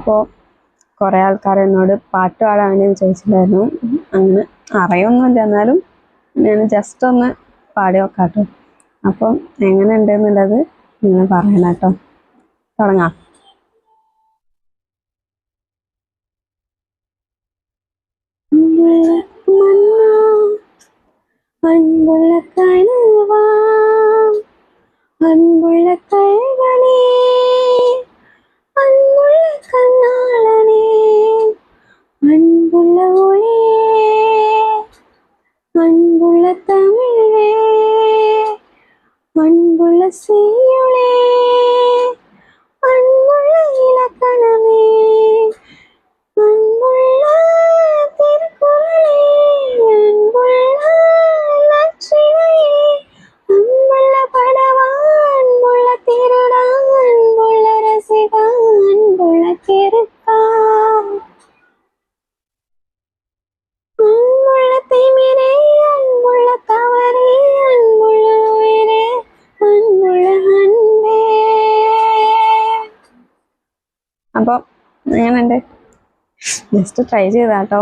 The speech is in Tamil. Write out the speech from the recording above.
അപ്പോൾ കുറേ ആൾക്കാർ എന്നോട് പാട്ട് പാടാൻ വേണ്ടി ചോദിച്ചിട്ടുണ്ടായിരുന്നു. അങ്ങനെ അറിയൊന്നുമില്ല, എന്നാലും ഞാൻ ജസ്റ്റ് ഒന്ന് പാടി നോക്കാട്ടോ. അപ്പം എങ്ങനെ ഉണ്ടെന്നുള്ളത് നിങ്ങൾ പറയണം കേട്ടോ. തുടങ്ങാം. அன்புள்ள கனவா அன்புள்ள கைகளே அன்புள்ள கண்ணாளனே அன்புள்ள ஒளியே அன்புள்ள தமிழே அன்புள்ள செய்யுளே அன்புள்ள இலக்கணமே அன்புள்ள திருக்குறளே அன்புள்ள நற்றினையே அன்புள்ள படவா அன்புள்ள திருடா அன்புள்ள ரசிகா அன்புள்ள கிருக்கா அன்புள்ள திமிரே அன்புள்ள தவறே அன்புள்ள உயிரே அன்புள்ள அன்பே. അപ്പോൾ എങ്ങനെയുണ്ട്? Just try ചെയ്താട്ടോ.